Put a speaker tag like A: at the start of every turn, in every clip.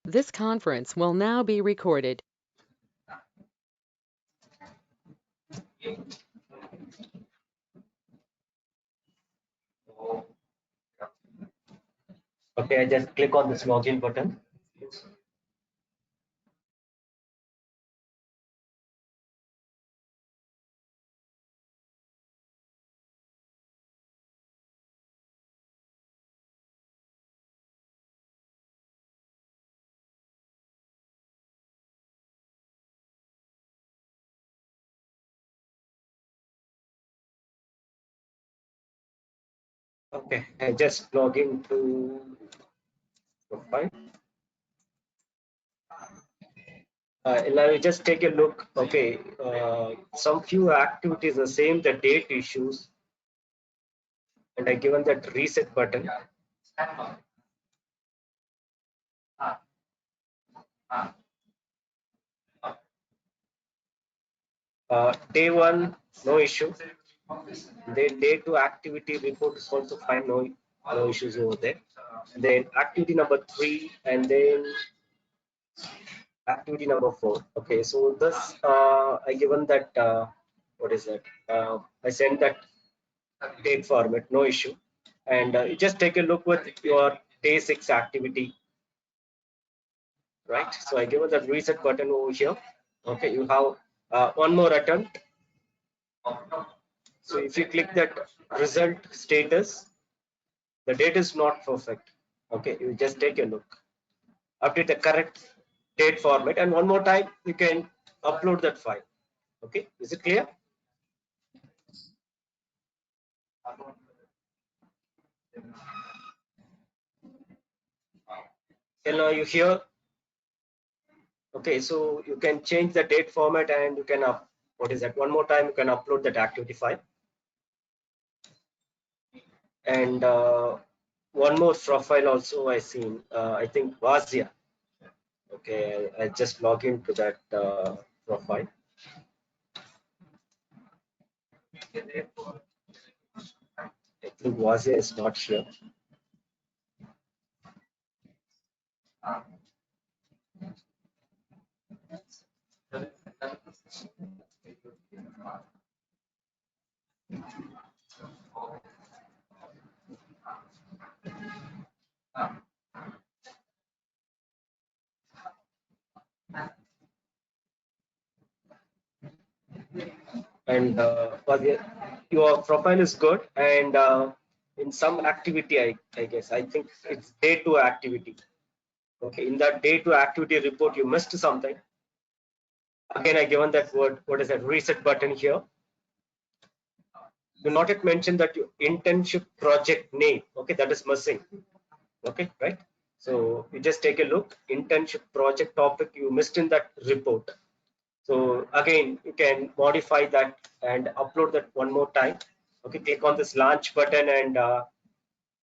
A: This conference will now be recorded.
B: Okay, I just click on this login button. Okay, I just log into profile. Now you just take a look. Okay, some few activities are same, the date issues, and I given that reset button. Day one, no issue. Then day two activity report is also fine, no issues over there. Then activity number 3, and then activity number 4. Okay, so this I given that what is that? I sent that date format, no issue. And you just take a look with your day 6 activity, right? So I given that reset button over here. Okay, you have one more attempt. So if you click that result status, the date is not perfect. Okay, you just take a look, update the correct date format, and one more time you can upload that file. Okay, is it clear? Can you hear? Okay, so you can change the date format, and you can what is that? One more time you can upload that activity file. And one more profile also I seen. I think Vazia. Okay, I just log into that profile. I think Vazia is not here. And your profile is good, and in some activity, I guess I think it's day 2 activity. Okay, in that day 2 activity report you missed something. Again, I given that word, what is that, reset button here. Do not yet mention that your internship project name. Okay, that is missing. Okay, right? So you just take a look, internship project topic you missed in that report. So again, you can modify that and upload that one more time. Okay, click on this launch button and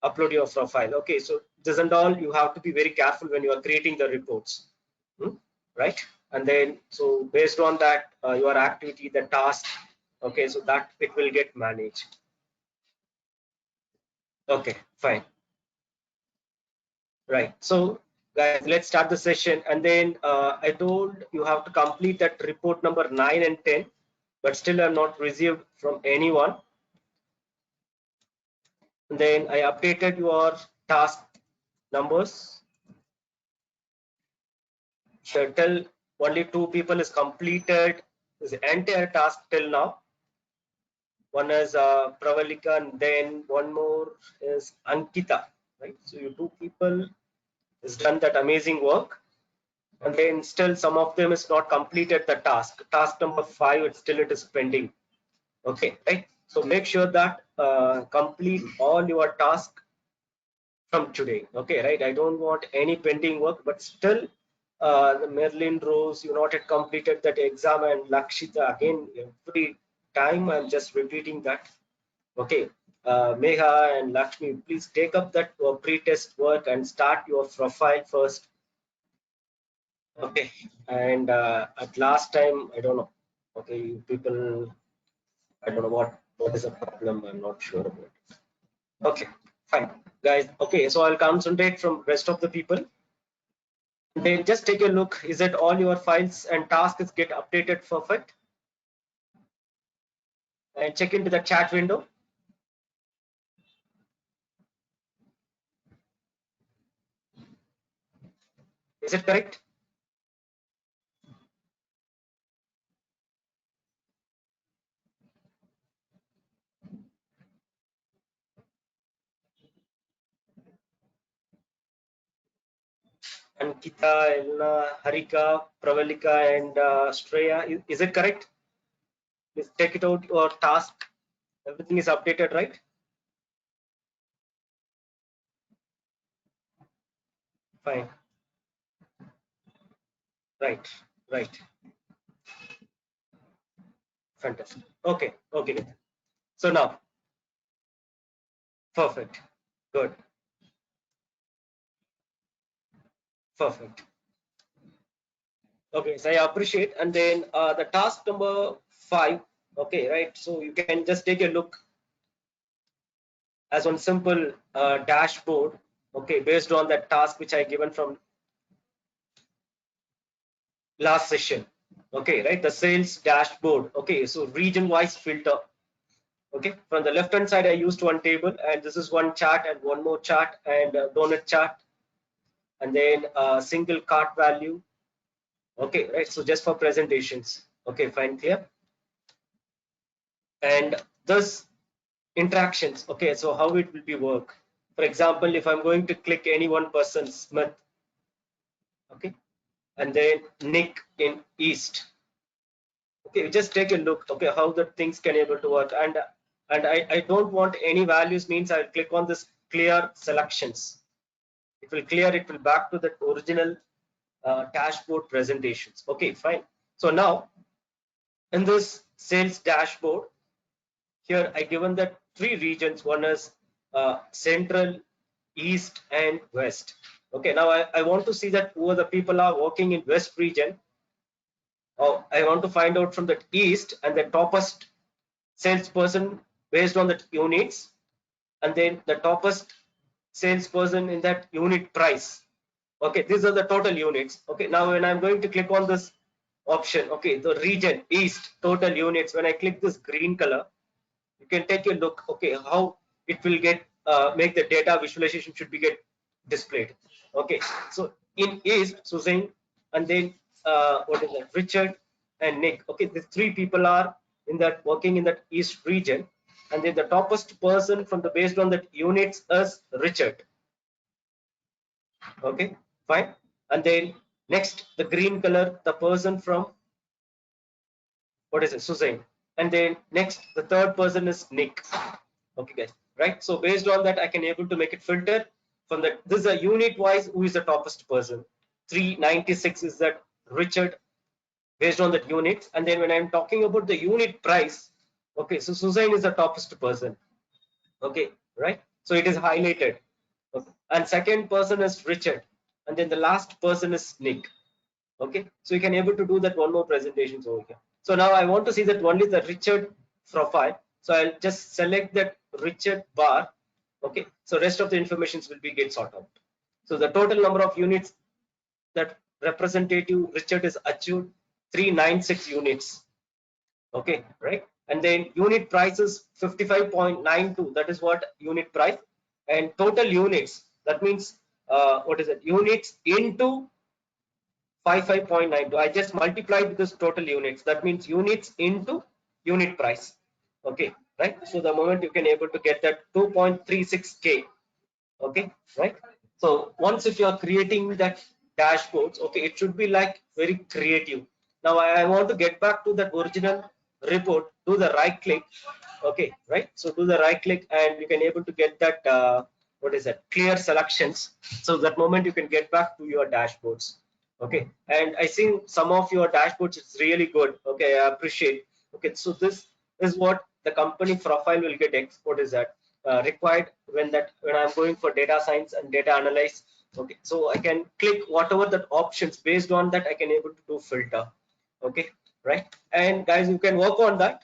B: upload your profile. Okay, so this and all, you have to be very careful when you are creating the reports, right? And then, so based on that, your activity, the task, okay, so that it will get managed. Okay, fine. Right. So guys, let's start the session. And then I told you have to complete that report number 9 and 10, but still I'm not received from anyone. And then I updated your task numbers. So till only 2 people is completed the entire task till now. One is Pravalika, and then one more is Ankita. Right. So you 2 people has done that amazing work. And then still some of them is not completed the task number 5, it is pending. Okay, right? So make sure that complete all your task from today. Okay, right? I don't want any pending work, but still the Merlin Rose, you not yet completed that exam, and Lakshita, again every time I'm just repeating that. Okay, Meha and Lakshmi, please take up that pre-test work and start your profile first. Okay, and at last time, I don't know. Okay, people, I don't know what is the problem. I'm not sure about it. Okay, fine, guys. Okay, so I'll concentrate from rest of the people. Then just take a look, is it all your files and tasks get updated perfect? And check into the chat window. Is it correct? Ankita, Elna, Harika, Pravalika, and Shreya, is it correct? Please take it out your task. Everything is updated, right? Fine. Right. Right. Fantastic. Okay. Okay. Good. So now, perfect. Good. Perfect. Okay. So I appreciate. And then the task number 5. Okay. Right. So you can just take a look as one simple dashboard. Okay. Based on that task which I given from last session. Okay. Right. The sales dashboard. Okay. So region wise filter. Okay, from the left hand side I used one table, and this is one chart and one more chart and donut chart, and then single cart value. Okay, right, so just for presentations. Okay, fine, clear. And this interactions, okay, so how it will be work. For example, if I'm going to click any one person, Smith, okay, and then Nick in East. Okay, just take a look, okay, how the things can able to work. And I don't want any values, means I'll click on this clear selections. It will clear, it will back to the original dashboard presentations. Okay, fine. So now in this sales dashboard, here I given that 3 regions. One is central, east, and west. Okay, now I want to see that who are the people are working in west region. Oh, I want to find out from the east and the toppest salesperson based on the units, and then the toppest salesperson in that unit price. Okay, these are the total units. Okay, now when I'm going to click on this option, okay, the region east total units, when I click this green color, you can take a look, okay, how it will get make the data visualization should be get displayed. Okay, so in east, Susan, and then what is that, Richard and Nick. Okay, the 3 people are in that working in that east region, and then the toppest person from the based on that units is Richard. Okay, fine. And then next, the green color, the person from what is it, Suzanne. And then next, the third person is Nick. Okay, guys, right? So based on that, I can able to make it filter from that. This is a unit wise, who is the toppest person. 396 is that Richard, based on that units. And then when I'm talking about the unit price, okay, so Suzanne is the toppest person. Okay, right? So it is highlighted. Okay. And second person is Richard, and then the last person is Nick. Okay, so you can able to do that one more presentations over here. So now I want to see that only the Richard profile. So I'll just select that Richard bar. Okay, so rest of the informations will be get sorted out. So the total number of units that representative Richard is achieved 396 units. Okay, right? And then unit price is 55.92. That is what unit price. And total units, that means what is it, units into 55.92. I just multiplied this total units, that means units into unit price. Okay, right? So the moment you can able to get that 2.36k. Okay, right? So once if you are creating that dashboards, okay, it should be like very creative. Now I want to get back to that original report. Do the right click. Okay, right? So do the right click, and you can able to get that what is that, clear selections. So that moment you can get back to your dashboards. Okay, and I think some of your dashboards is really good. Okay, I appreciate. Okay, so this is what the company profile will get. What is that required when I'm going for data science and data analyze. Okay, so I can click whatever that options, based on that I can able to do filter. Okay, right? And guys, you can work on that,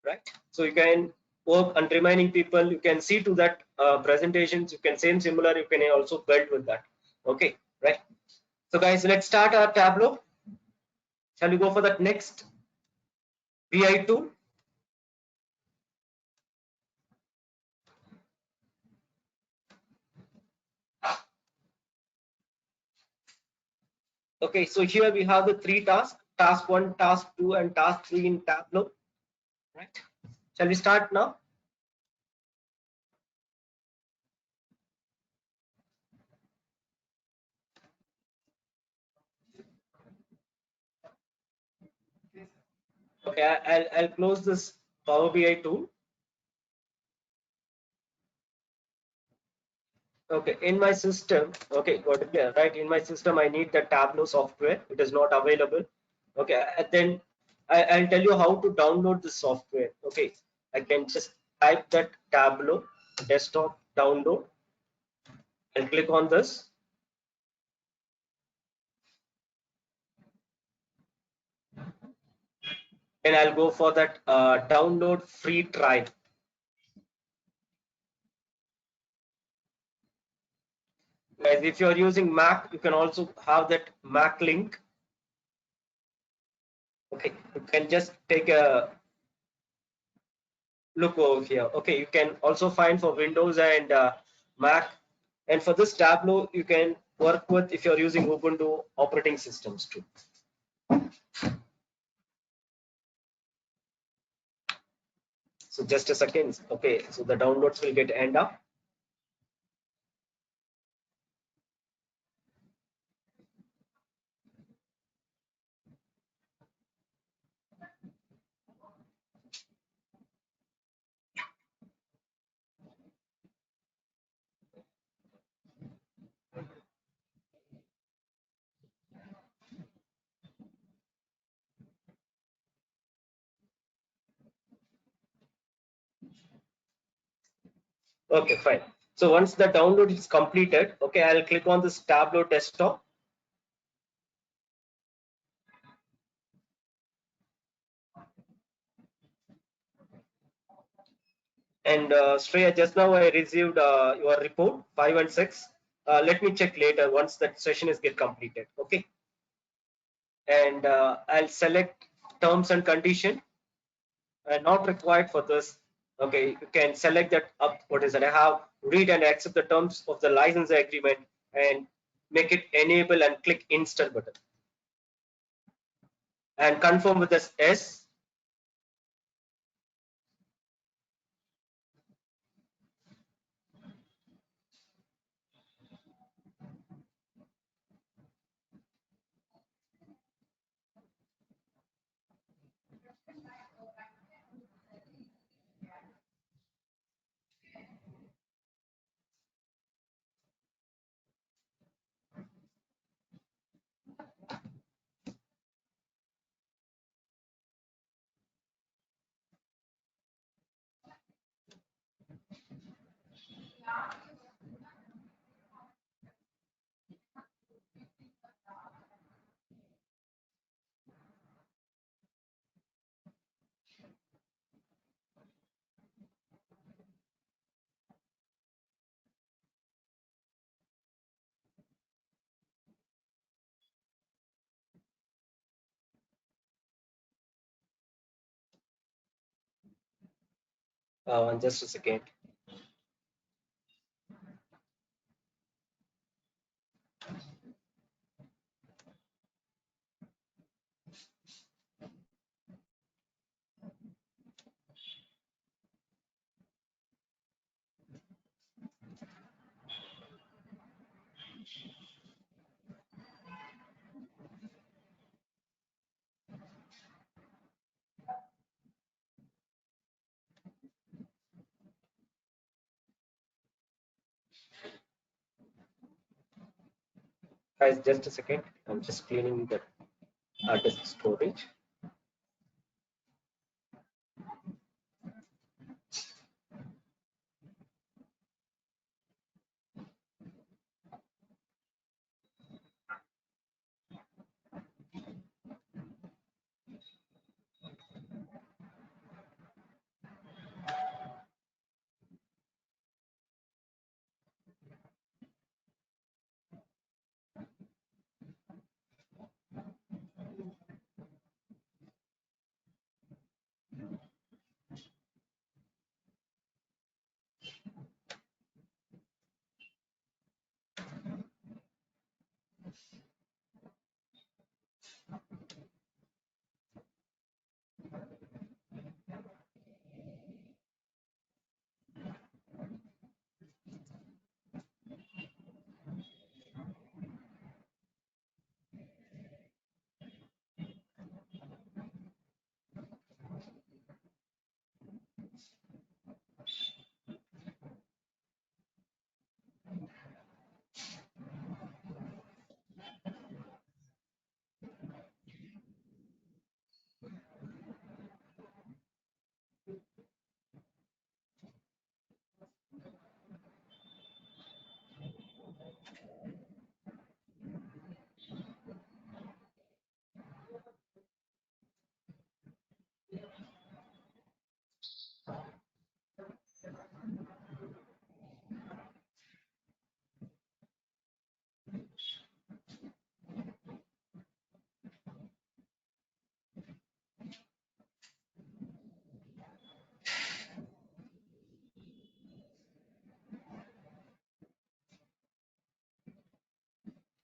B: right? So you can work on remaining people, you can see to that presentations, you can same similar, you can also build with that. Okay, right? So guys, let's start our Tableau. Shall we go for that next BI tool? Okay, so here we have the three tasks: task 1, task 2, and task 3 in Tableau. Right? Shall we start now? Okay, I'll close this Power BI tool. Okay, in my system, okay, got it there, right? In my system, I need the Tableau software. It is not available. Okay, and then I'll tell you how to download the software. Okay, I can just type that Tableau desktop download and click on this. And I'll go for that download free trial. Guys, if you're using Mac, you can also have that Mac link. Okay, you can just take a look over here. Okay, you can also find for Windows and Mac. And for this Tableau, you can work with if you're using Ubuntu operating systems too. So just a second. Okay, so the downloads will get end up. Okay, fine. So once the download is completed, okay, I'll click on this Tableau desktop. And Shreya, just now I received your report 5 and 6. Let me check later once that session is get completed. Okay, and I'll select terms and condition. Not required for this. Okay, you can select that up. What is it? I have read and accept the terms of the license agreement and make it enable and click install button and confirm with this S. Just a second. Guys, just a second. I'm just cleaning the disk storage.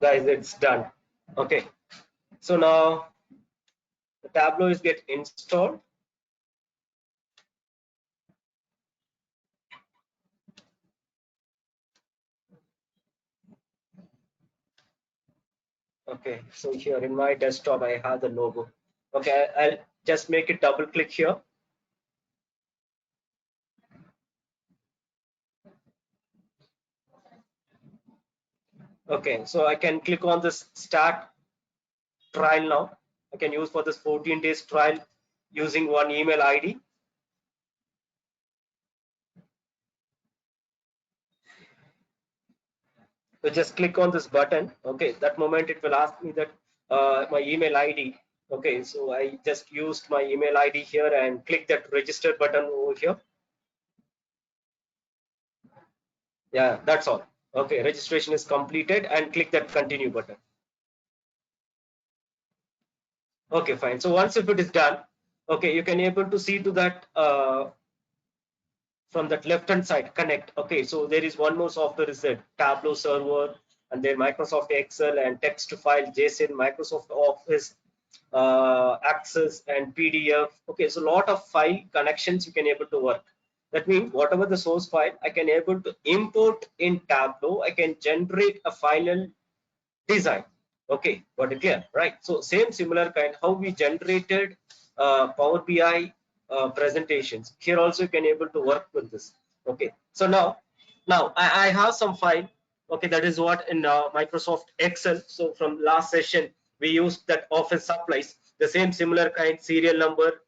B: guys, it's done. Okay, so now the Tableau is get installed. Okay, so here in my desktop I have the logo. Okay, I'll just make it double click here. Okay, so I can click on this start trial now. I can use for this 14 days trial using one email ID. So just click on this button. Okay, that moment it will ask me that my email ID. Okay, so I just used my email ID here and click that register button over here. Yeah, that's all. Okay, registration is completed and click that continue button. Okay, fine. So once if it is done, okay, you can able to see to that from that left hand side connect. Okay, so there is one more software is that Tableau server, and then Microsoft Excel and text to file JSON, Microsoft Office Access and PDF. Okay, so a lot of file connections you can able to work. That means whatever the source file I can able to import in Tableau, I can generate a final design. Okay, got it clear, right? So same similar kind how we generated Power BI presentations. Here also you can able to work with this. Okay, so now I have some file. Okay, that is what in Microsoft Excel. So from last session we used that office supplies, the same similar kind serial number,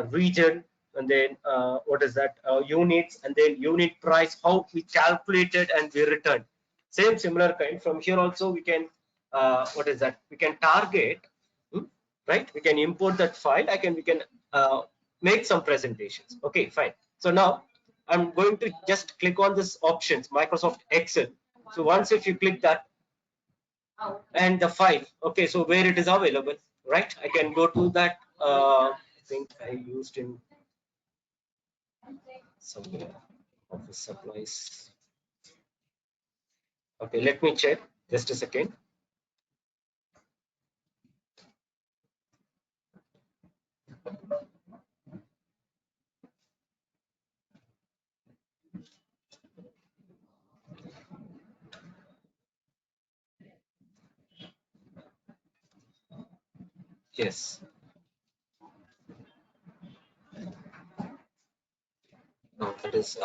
B: region, and then what is that units, and then unit price, how we calculated and we returned. Same similar kind from here also we can what is that we can target, hmm, right? We can import that file. We can make some presentations. Okay, fine. So now I'm going to just click on this options Microsoft Excel. So once if you click that and the file, okay, so where it is available, right? I can go to that I think I used in somewhere office supplies. Okay, let me check just a second. Yes. No, that is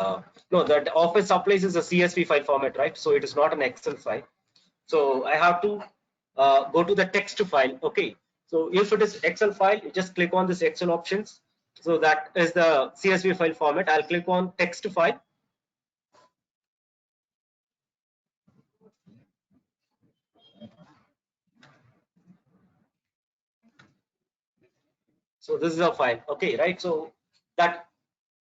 B: no, that office supplies is a CSV file format, right? So it is not an Excel file. So I have to go to the text file. Okay. So if it is Excel file, you just click on this Excel options. So that is the CSV file format. I'll click on text file. So this is a file. Okay, right? So that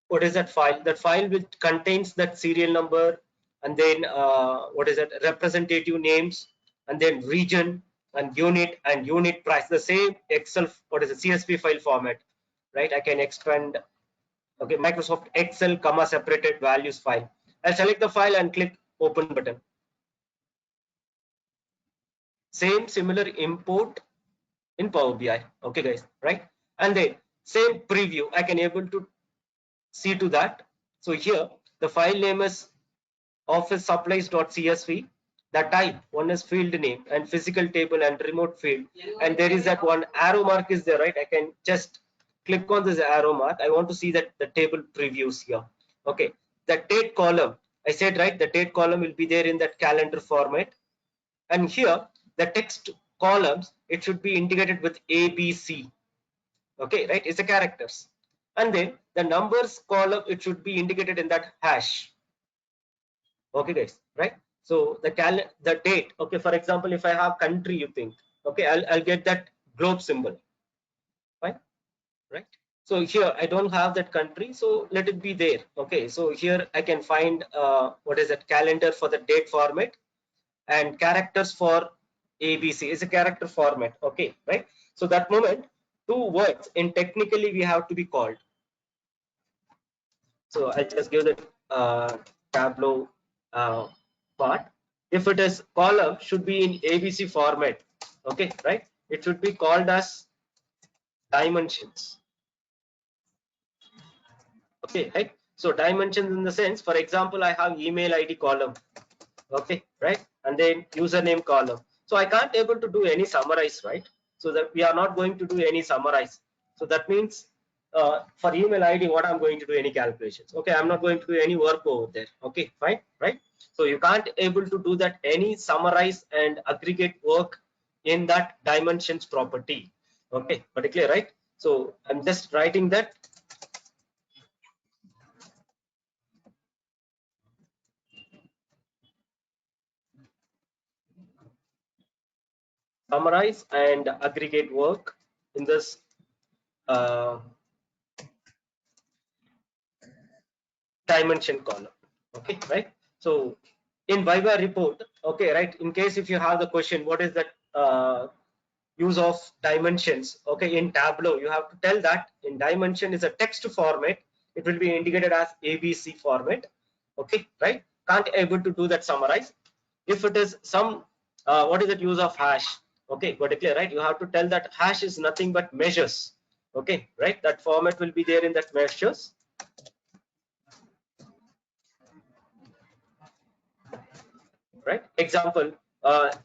B: what is that file? That file which contains that serial number, and then what is that representative names, and then region and unit price. The same Excel, what is the CSV file format, right? I can expand. Okay, Microsoft Excel comma separated values file. I'll select the file and click open button. Same similar import in Power BI. Okay, guys, right? And then same preview. I can able to see to that. So here the file name is office supplies.csv. The type one is field name and physical table and remote field, and there is that one arrow mark is there, right? I can just click on this arrow mark. I want to see that the table previews here. Okay, the date column, I said, right, the date column will be there in that calendar format, and here the text columns, it should be indicated with ABC. Okay, right, it's the characters, and then the numbers column, it should be indicated in that hash. Okay, guys, right? So the date. Okay, for example, if I have country, you think, okay, I'll get that globe symbol. Fine, right? So here I don't have that country, so let it be there. Okay, so here I can find what is that calendar for the date format, and characters for ABC is a character format. Okay, right? So that moment, two words in technically we have to be called. So I just give the Tableau part. If it is column, should be in ABC format. Okay, right? It should be called as dimensions. Okay, right? So dimensions in the sense, for example, I have email ID column. Okay, right? And then username column. So I can't able to do any summarize, right? So that we are not going to do any summarize. So that means for email ID, what I'm going to do any calculations. Okay, I'm not going to do any work over there. Okay, fine, right? So you can't able to do that any summarize and aggregate work in that dimensions property. Okay, particularly, right? So I'm just writing that summarize and aggregate work in this uh, dimension column. Okay, right? So in Viva report, okay, right, in case if you have the question, what is that use of dimensions? Okay, in Tableau you have to tell that in dimension is a text format, it will be indicated as ABC format. Okay, right? Can't able to do that summarize. If it is some what is that use of hash? Okay, particular, right? You have to tell that hash is nothing but measures. Okay, right? That format will be there in that measures. Right? Example,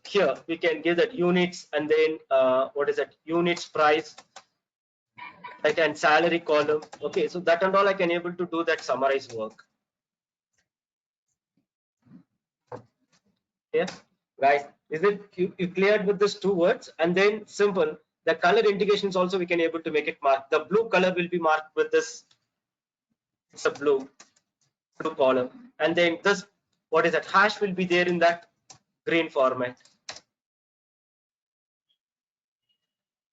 B: here we can give that units, and then what is that units price, right, and salary column. Okay, so that and all I can able to do that summarize work. Yeah, guys, is it you cleared with this two words? And then simple, the color indications also we can able to make it mark. The blue color will be marked with this, it's a blue column, and then this, what is that, hash will be there in that green format.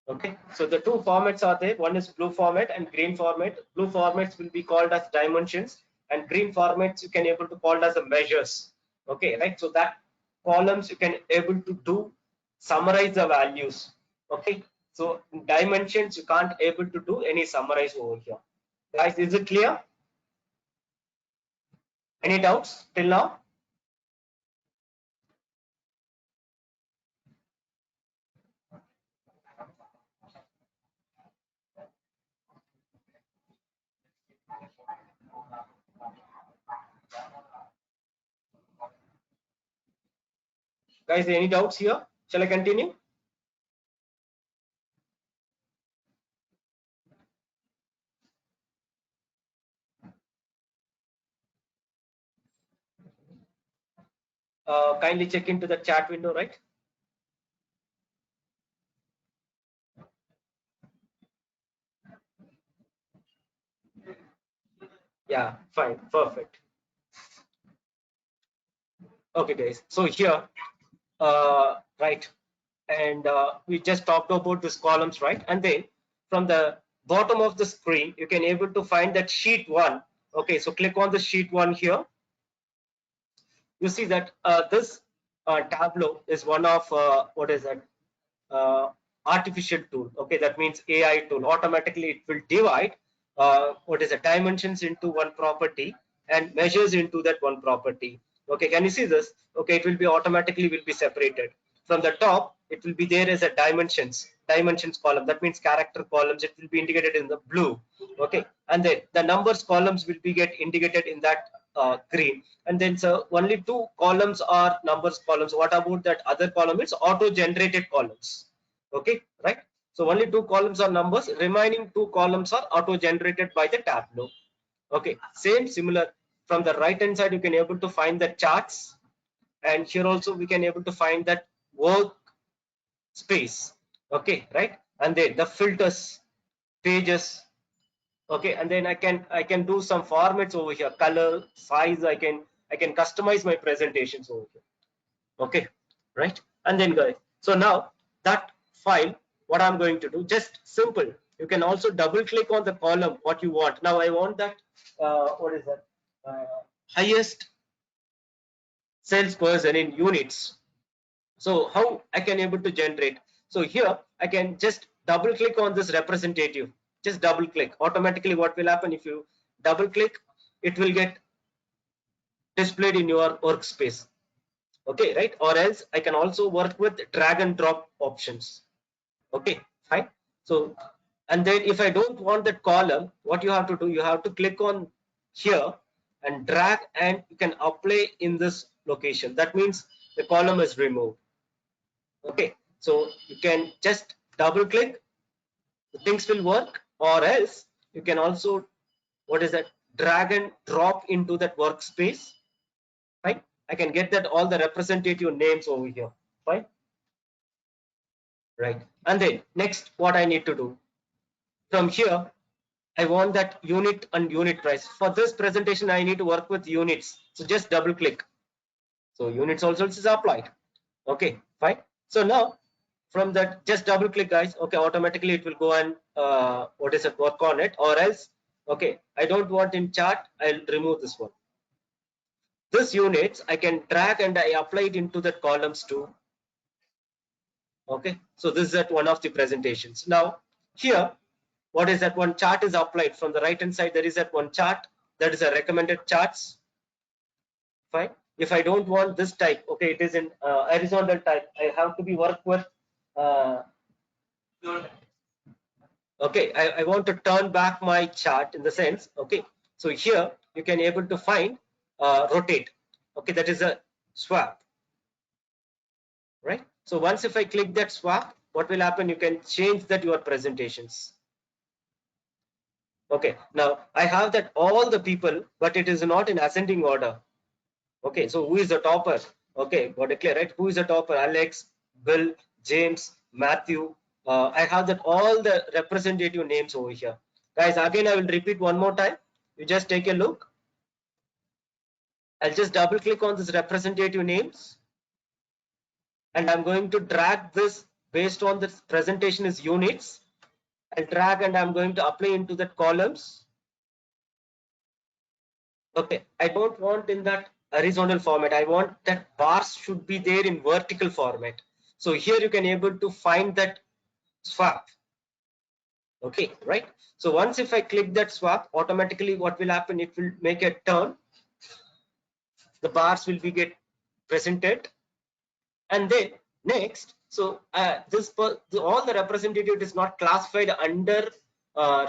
B: Okay, so the two formats are there. One is blue format and green format. Blue formats will be called as dimensions, and green formats you can able to call as the measures. Okay, right? So that columns you can able to do summarize the values. Okay, so in dimensions you can't able to do any summarize over here. Guys, is it clear? Any doubts till now? Guys, any doubts here? Shall I continue? Kindly check into the chat window, right? Yeah, fine, perfect. Okay, guys. So here, right, and we just talked about these columns, right? And then from the bottom of the screen, you can able to find that sheet one. Okay, so click on the sheet one here. You see that this Tableau is one of what is that? Artificial tool. Okay, that means AI tool. Automatically, it will divide what is the dimensions into one property and measures into that one property. Okay, can you see this? Okay, it will be automatically will be separated. From the top, it will be there as a dimensions column. That means character columns. It will be indicated in the blue. Okay, and then the numbers columns will be get indicated in that green. And then so only two columns are numbers columns. What about that other column? It's auto generated columns. Okay, right? So only two columns are numbers, remaining two columns are auto generated by the Tableau. Okay, same similar. From the right hand side you can able to find the charts, and here also we can able to find that work space. Okay, right? And then the filters, pages. Okay, and then I can do some formats over here, color, size. I can customize my presentations over here. Okay, right? And then guys, so now that file, what I'm going to do, just simple, you can also double click on the column what you want. Now I want that what is that, highest salesperson in units. So how I can able to generate? So here I can just double click on this representative, just double click. Automatically what will happen, if you double click, it will get displayed in your workspace. Okay, right? Or else I can also work with drag and drop options. Okay, fine. So, and then if I don't want that column, what you have to do, you have to click on here and drag, and you can apply in this location. That means the column is removed. Okay, so you can just double click, the things will work, or else you can also, what is that, drag and drop into that workspace. Right, I can get that all the representative names over here. Fine, right? And then next, what I need to do from here, I want that unit and unit price. For this presentation, I need to work with units. So just double click. So units also is applied. Okay, fine. So now from that, just double click, guys. Okay, automatically it will go and what is it, work on it. Or else, okay, I don't want in chart, I'll remove this one. This units I can drag and I apply it into the columns too. Okay, so this is at one of the presentations. Now here, what is that, one chart is applied from the right hand side. There is that one chart, that is a recommended charts. Fine, if I don't want this type, okay, it is in horizontal type, I have to be work with uh, okay, I want to turn back my chart in the sense. Okay, so here you can able to find rotate. Okay, that is a swap, right? So once if I click that swap, what will happen, you can change that your presentations. Okay, now I have that all the people, but it is not in ascending order. Okay, so who is the topper? Okay, got it clear, right? Who is the topper? Alex, Bill, James, Matthew. I have that all the representative names over here. Guys, again, I will repeat one more time. You just take a look. I'll just double click on this representative names, and I'm going to drag this based on this presentation is units. I'll drag and I'm going to apply into that columns. Okay, I don't want in that horizontal format. I want that bars should be there in vertical format. So here you can able to find that swap. Okay, right? So once if I click that swap, automatically what will happen, it will make a turn. The bars will be get presented, and then next, so all the representative is not classified under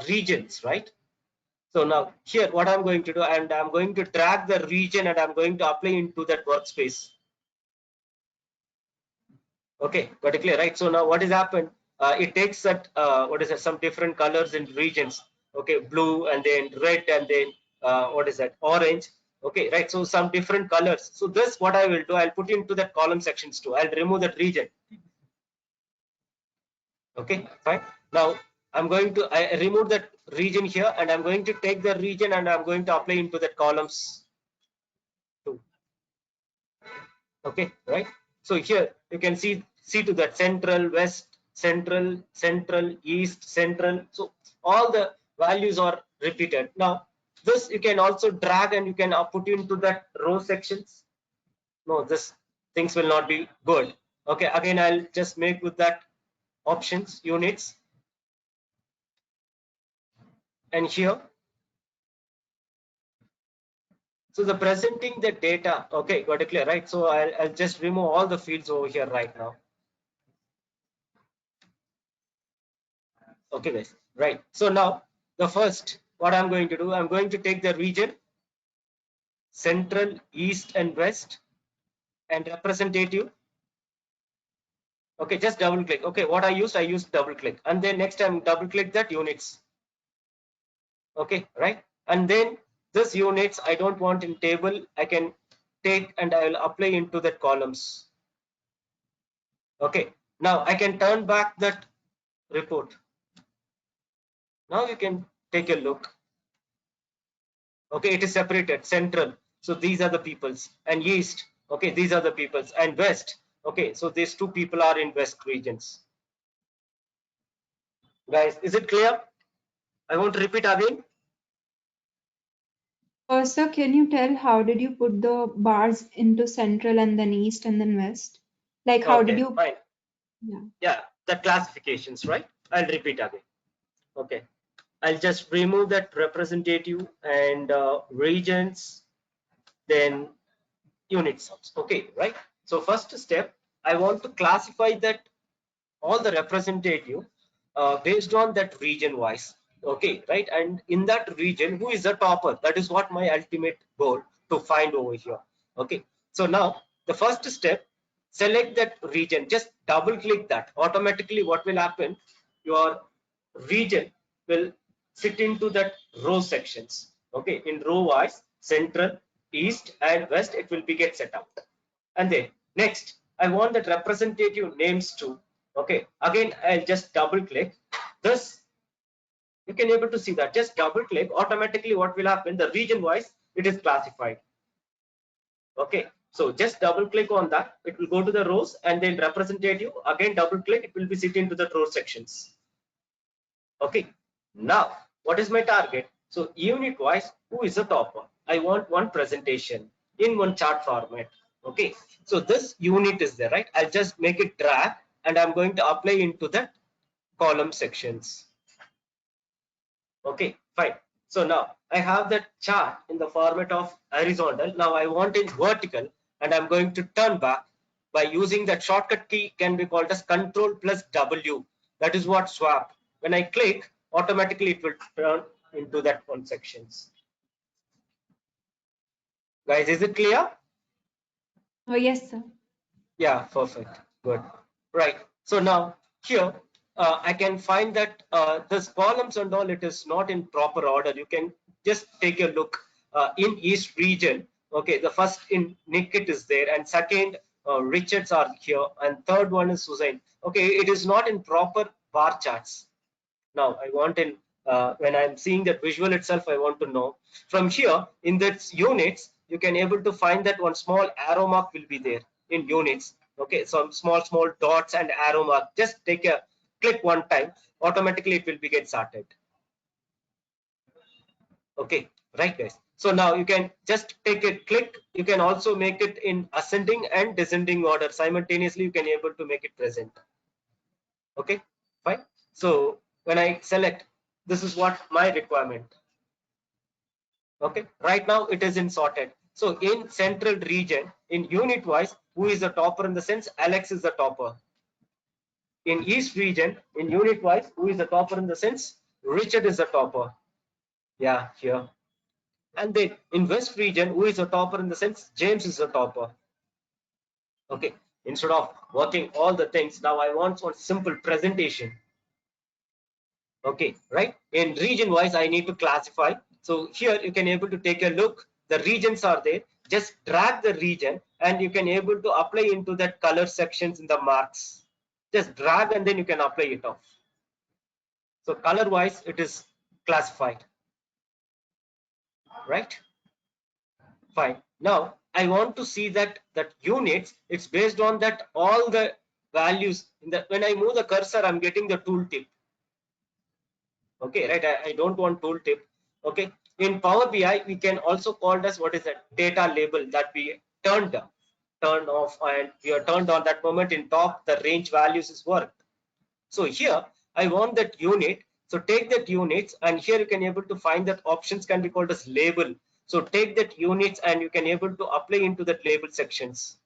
B: regions, right? So now here what I'm going to do, and I'm going to drag the region and I'm going to apply into that workspace. Okay, got it clear, right? So now what has happened? It takes that what is it, some different colors in regions. Okay, blue and then red and then what is that, orange. Okay, right? So some different colors. So this what I will do, I'll put into that column sections too. I'll remove that region. Okay, fine. Now I'm going to I remove that region here, and I'm going to take the region and I'm going to apply into that columns too. Okay, right? So here you can see to that central, west, central, east, central. So all the values are repeated. Now this you can also drag and you can put into that row sections. No, this things will not be good. Okay, again I'll just make with that options units, and here, so the presenting the data. Okay, got it clear, right? So I'll just remove all the fields over here right now. Okay, guys, right? So now the first, what I'm going to do, I'm going to take the region, central, east, and west, and representative. Okay, just double click. Okay, what I used double click, and then next time double click that units. Okay, right? And then this units I don't want in table. I can take and I will apply into that columns. Okay, now I can turn back that report. Now you can take a look. Okay, it is separated. Central, so these are the peoples, and east, okay, these are the peoples, and west, okay, so these two people are in west regions. Guys, is it clear? I won't repeat again.
C: Sir, can you tell how did you put the bars into central and then east and then west? Like how did
B: Okay,
C: you?
B: fine.
C: Yeah.
B: Yeah, the classifications, right? I'll repeat again. Okay, I'll just remove that representative and regions, then unit sums. Okay, right? So first step, I want to classify that all the representative based on that region wise. Okay, right? And in that region, who is the topper? That is what my ultimate goal to find over here. Okay, so now the first step, select that region, just double click that. Automatically what will happen, your region will sit into that row sections. Okay, in row wise, central, east and west, it will be get set up. And then next, I want that representative names too. Okay, again I'll just double click this. You can able to see that, just double click, automatically what will happen, the region wise it is classified. Okay, so just double click on that, it will go to the rows, and then representative, again double click, it will be sit into the row sections. Okay, now what is my target? So unit wise, who is the topper? I want one presentation in one chart format. Okay, so this unit is there, right? I'll just make it drag, and I'm going to apply into the column sections. Okay, fine. So now I have that chart in the format of horizontal. Now I want it vertical, and I'm going to turn back by using that shortcut key, can be called as Control plus W. That is what swap. When I click, automatically it will turn into that one sections. Guys, is it clear?
C: Oh, yes, sir.
B: Yeah, perfect. Good. Right. So now here I can find that this columns and all, it is not in proper order. You can just take a look in East region. Okay, the first in NICT is there, and second Richards are here, and third one is Suzanne. Okay, it is not in proper bar charts. Now I want in when I'm seeing that visual itself, I want to know from here in that units, you can able to find that one small arrow mark will be there in units. Okay, some small dots and arrow mark, just take a click one time, automatically it will be get started. Okay, right guys, so now you can just take a click, you can also make it in ascending and descending order simultaneously, you can able to make it present. Okay, fine. So when I select, this is what my requirement. Okay, right now it is in sorted. So in central region, in unit wise, who is the topper? In the sense, Alex is the topper. In east region, in unit wise, who is the topper? In the sense, Richard is the topper. Yeah, here. And then in west region, who is the topper? In the sense, James is the topper. Okay, instead of working all the things, now I want one simple presentation. Okay, right? In region wise, I need to classify. So here you can able to take a look, the regions are there, just drag the region, and you can able to apply into that color sections in the marks. Just drag, and then you can apply it off. So color wise it is classified, right? Fine. Now I want to see that units, it's based on that all the values in the, when I move the cursor, I'm getting the tooltip. Okay, right? I don't want tooltip. Okay, in Power BI we can also call as what is that data label that we turned off, and we are turned on that moment. In top, the range values is worked. So here I want that unit, so take that units, and here you can able to find that options can be called as label. So take that units, and you can able to apply into that label sections.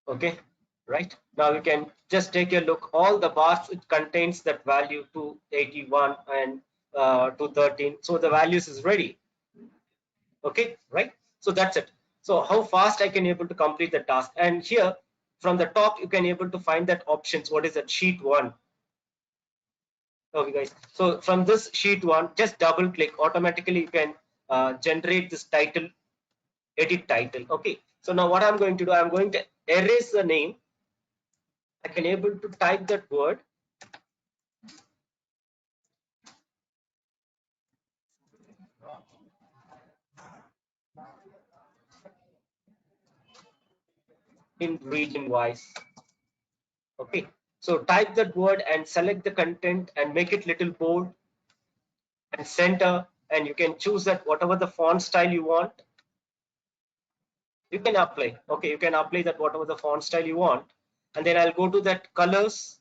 B: Okay, right? Now you can just take a look, all the bars, it contains that value 281 and 213, so the values is ready. Okay, right? So that's it. So how fast I can able to complete the task, and here from the top you can able to find that options, what is that sheet 1. Okay guys, so from this sheet 1, just double click, automatically you can generate this title, edit title. Okay, so now what I'm going to do, I'm going to erase the name. I can able to type that word, in region wise. Okay, so type that word and select the content and make it little bold and center, and you can choose that whatever the font style you want, you can apply. Okay, you can apply that whatever the font style you want, and then I'll go to that colors.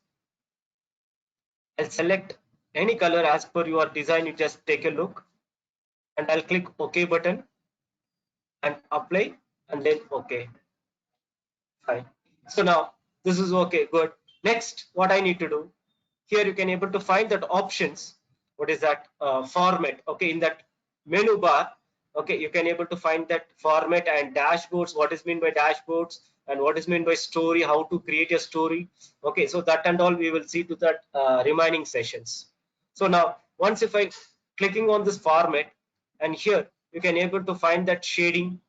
B: I'll select any color as per your design. You just take a look, and I'll click OK button and apply, and then okay, fine. So now this is okay, good. Next, what I need to do here, you can able to find that options. What is that format? Okay, in that menu bar, okay, you can able to find that format and dashboards. What is mean by dashboards and what is mean by story? How to create a story? Okay, so that and all we will see to that remaining sessions. So now once if I clicking on this format, and here you can able to find that shading,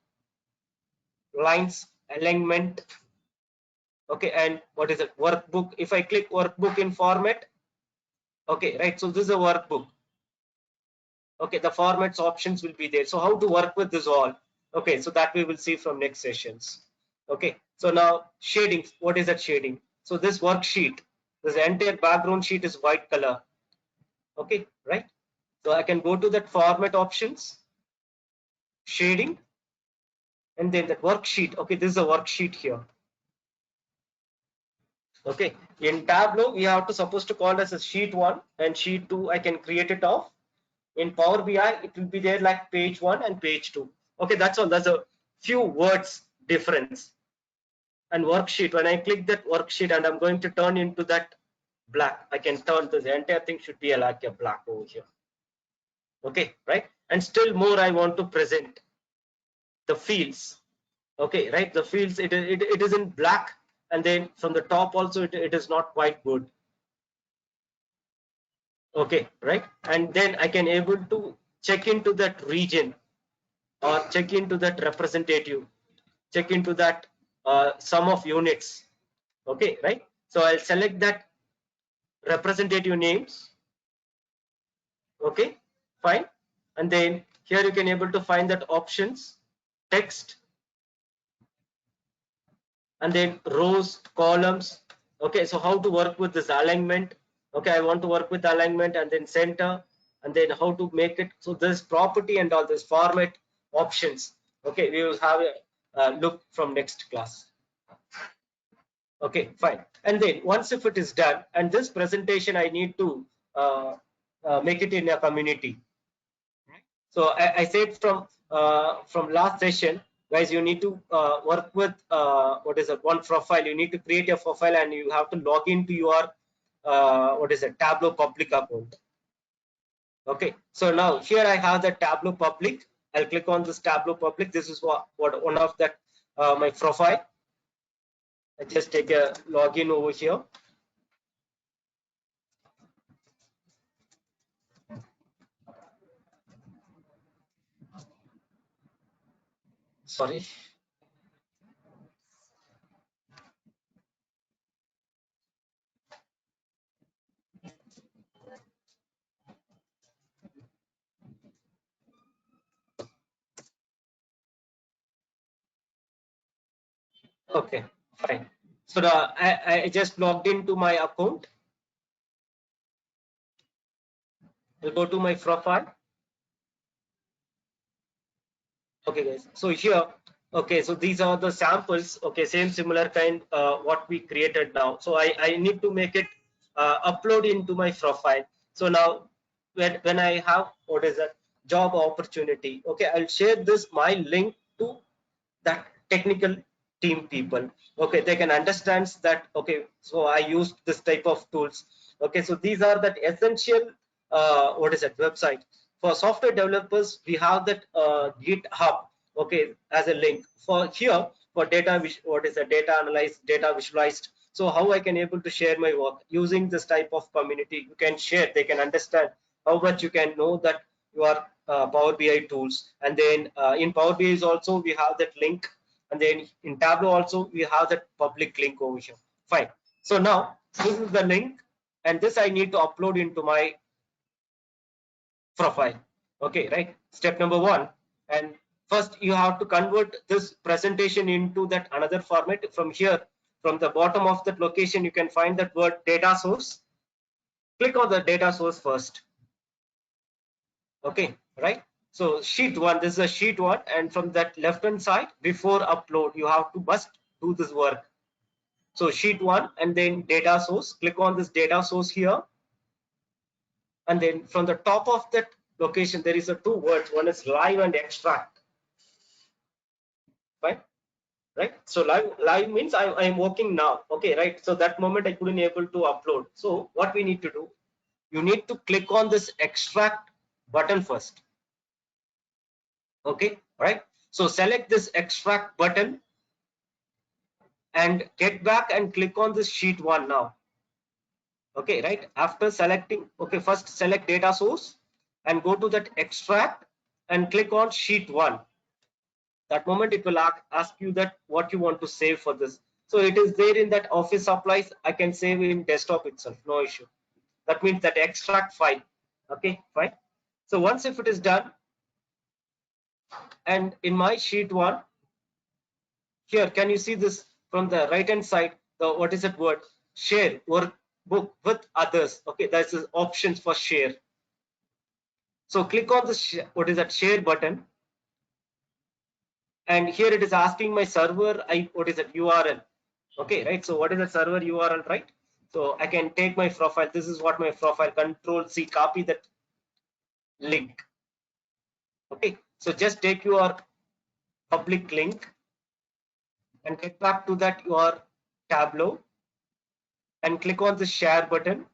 B: lines, alignment. Okay, and what is it, workbook? If I click workbook in format, okay, right, so this is a workbook. Okay, the formats options will be there. So how to work with this all? Okay, so that we will see from next sessions. Okay, so now shading, what is that shading? So this worksheet, this entire background sheet is white color. Okay, right, so I can go to that format options, shading, and then that worksheet. Okay, this is a worksheet here. Okay, in Tableau we have to supposed to call as a sheet 1 and sheet 2. I can create it off. In Power BI it will be there like page 1 and page 2. Okay, that's all. There's a few words difference. And worksheet, when I click that worksheet and I'm going to turn into that black, I can turn this entire thing should be like a black over here. Okay, right, and still more I want to present the fields. Okay, right, the fields, it is in black, and then from the top also it is not quite good. Okay, right, and then I can able to check into that region or check into that representative, check into that sum of units. Okay, right, so I'll select that representative names. Okay, fine, and then here you can able to find that options, text, and then rows, columns. Okay, so how to work with this alignment? Okay, I want to work with alignment, and then center, and then how to make it. So this property and all this format options. Okay, we will have a look from next class. Okay, fine, and then once if it is done, and this presentation I need to make it in a community. So I said from last session, guys, you need to work with what is it, one profile. You need to create a profile and you have to log into your what is it, Tableau public account. Okay, so now here I have the Tableau public. I'll click on this Tableau public. This is what one of that my profile. I just take a login over here. Sorry. Okay, fine. So I just logged into my account. I'll go to my profile. Okay, guys, so here, okay, so these are the samples. Okay, same similar kind what we created now. So I need to make it upload into my profile. So now when I have what is that job opportunity, okay, I'll share this my link to that technical team people. Okay, they can understand that. Okay, so I used this type of tools. Okay, so these are that essential what is it, website for software developers. We have that GitHub, okay, as a link for here for data, what is a data analyzed, data visualized. So how I can able to share my work using this type of community. You can share, they can understand how much you can know that your Power BI tools. And then in Power BI is also we have that link, and then in Tableau also we have that public link over here. Fine, so now this is the link, and this I need to upload into my profile. Okay, right, step number 1. And first you have to convert this presentation into that another format. From here, from the bottom of that location, you can find that word data source. Click on the data source first. Okay, right, so sheet 1, this is a sheet 1, and from that left hand side before upload you have to must do this work. So sheet 1 and then data source, click on this data source here, and then from the top of that location there is a two words, one is live and extract. Right, right? So live means I'm working now, okay, right? So that moment I couldn't able to upload. So what we need to do, you need to click on this extract button first, okay, right? So select this extract button and get back and click on this sheet 1 now, okay, right? After selecting, okay, first select data source and go to that extract and click on sheet 1. That moment it will ask you that what you want to save for this. So it is there in that office supplies. I can save in desktop itself, no issue. That means that extract file, okay, fine. So once if it is done, and in my sheet 1 here, can you see this from the right hand side, the what is that word, share workbook with others, okay, that's the options for share. So click on the what is that share button, and here it is asking my server, what is that URL, okay, right? So what is the server URL, right? So I can take my profile, this is what my profile, control C, copy that link, okay. So just take your public link and get back to that your Tableau and click on the share button,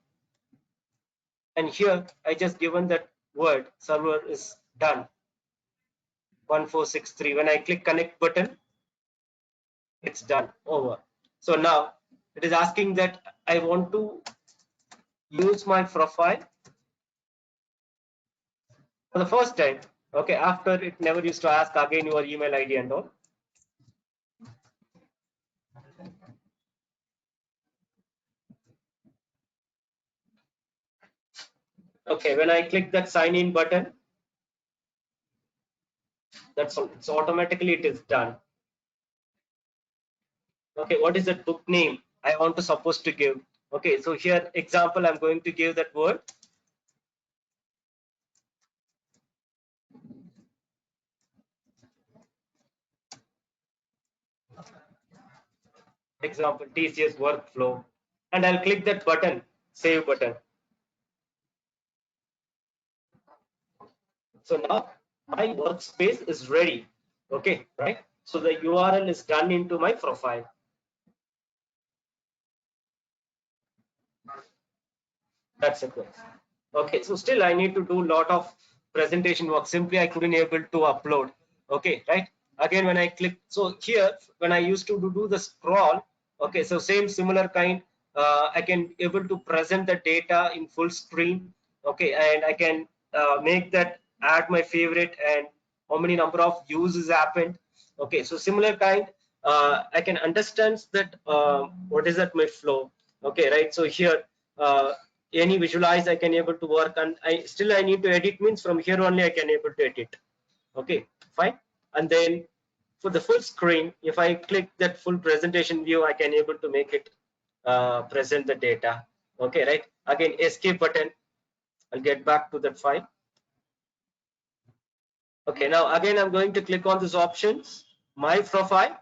B: and here I just given that word server is done 1463. When I click connect button, it's done, over. So now it is asking that I want to use my profile for the first time, okay, after it never used to ask again your email ID and all. Okay, when I click that sign in button, that's all. So automatically it is done. Okay, what is that book name I want to supposed to give? Okay, so here example I'm going to give that word. Example TCS workflow, and I'll click that button, save button. So now my workspace is ready, okay, right? So the URL is done into my profile. That's it. Okay, so still I need to do a lot of presentation work. Simply I couldn't able to upload. Okay, right? Again, when I click, so here when I used to do the scroll, okay, so same similar kind, I can able to present the data in full screen. Okay, and I can make that add my favorite and how many number of uses happened. Okay, so similar kind, I can understand that what is that my flow. Okay, right? So here. Any visualize I can able to work, and I need to edit means from here only I can able to edit. Okay, fine. And then for the full screen, if I click that full presentation view, I can able to make it present the data. Okay, right? Again, escape button. I'll get back to that file. Okay, now again I'm going to click on these options, my profile,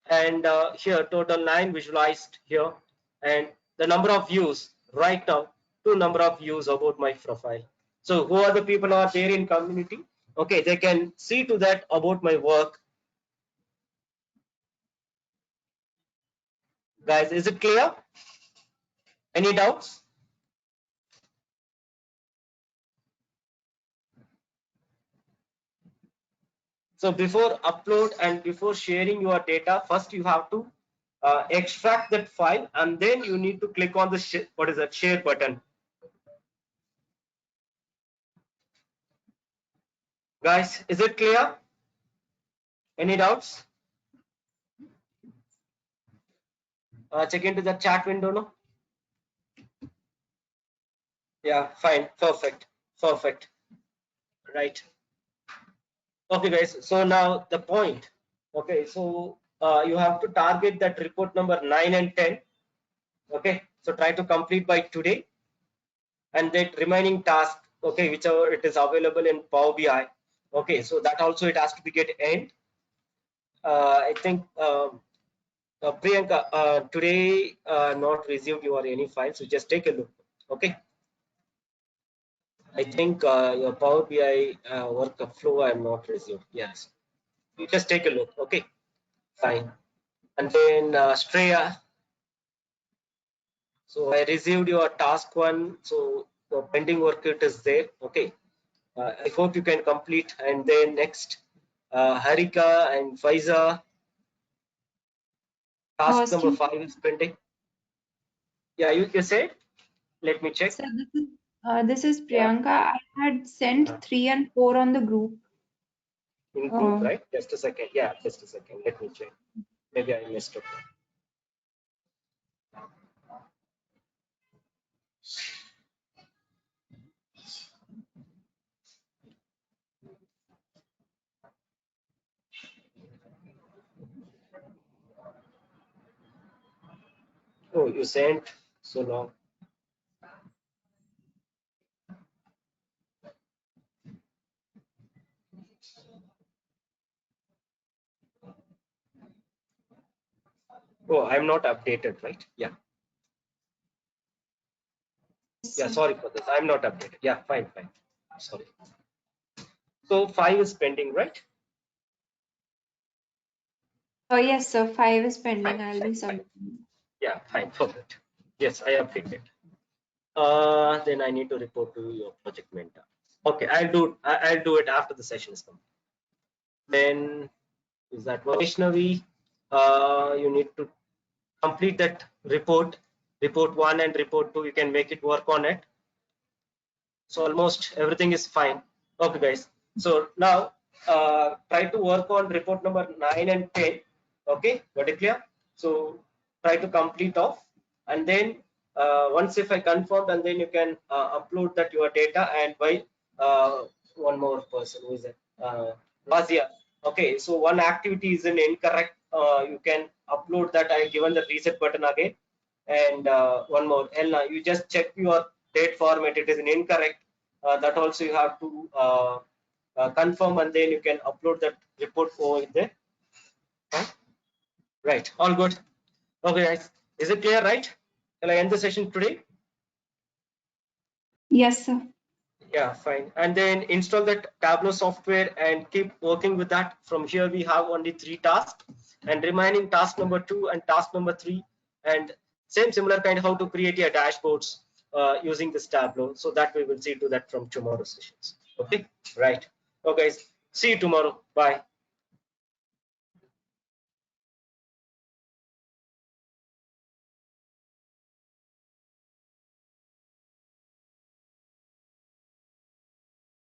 B: and here total 9 visualized here, and the number of views right now, 2 number of views about my profile. So who are the people are there in community, okay, they can see to that about my work. Guys, is it clear? Any doubts? So before upload and before sharing your data, first you have to extract that file, and then you need to click on the what is that share button. Guys, is it clear? Any doubts? Check into the chat window now. Yeah, fine, perfect, perfect, right. Okay, guys. So now the point. Okay, so you have to target that report number 9 and 10. Okay, so try to complete by today, and that remaining task, okay, whichever it is available in Power BI. Okay, so that also it has to be get end. I think Priyanka, today not resumed your any file, so just take a look. Okay, I think your Power BI workflow I am not resumed. Yes, you just take a look. Okay. Fine. And then Shreya. So I received your task one. So the pending work it is there. Okay. I hope you can complete. And then next, Harika and Faiza. Task number
C: Excuse
B: 5 is pending. Yeah, you said. Let me check.
C: so this is
B: Yeah,
C: Priyanka. I had sent 3 and 4 on the group.
B: in group,
C: Uh,
B: right? Just a second. Yeah, just a second. Let me check. Maybe I missed it. Oh, you sent so long. Oh, I'm not updated, right? Yeah. Yeah,
C: so,
B: sorry for this. I'm not updated. Yeah, fine, fine. Sorry. So 5 is pending, right?
C: yes, sir. 5 is
B: Fine,
C: pending. I'll
B: fine,
C: be
B: fine.
C: submitting.
B: Yeah, fine. Perfect. Yes, I updated. Then I need to report to your project mentor. Okay, I'll do it after the session is complete. Then is that Vaishnavi? You need to complete that report 1 and report 2. You can make it work on it. So almost everything is fine. Okay, guys. So now try to work on report number 9 and 10. Okay, got it clear? So try to complete off, and then once if I confirmed, and then you can upload that your data. And by one more person, who is it? Razia. Okay, so one activity is an incorrect. You can upload that. I given the reset button again. And one more, Elna, you just check your date format. It is an incorrect. That also you have to confirm, and then you can upload that report over there. Huh? Right. All good. Okay, guys. Is it clear, right? Can I end the session today?
C: Yes, sir.
B: Yeah, fine. And then install that Tableau software and keep working with that. From here, we have only 3 tasks, and remaining task number 2 and task number 3, and same similar kind how to create your dashboards using this Tableau. So that we will see to that from tomorrow's sessions. Okay, right. Okay, guys. See you tomorrow. Bye.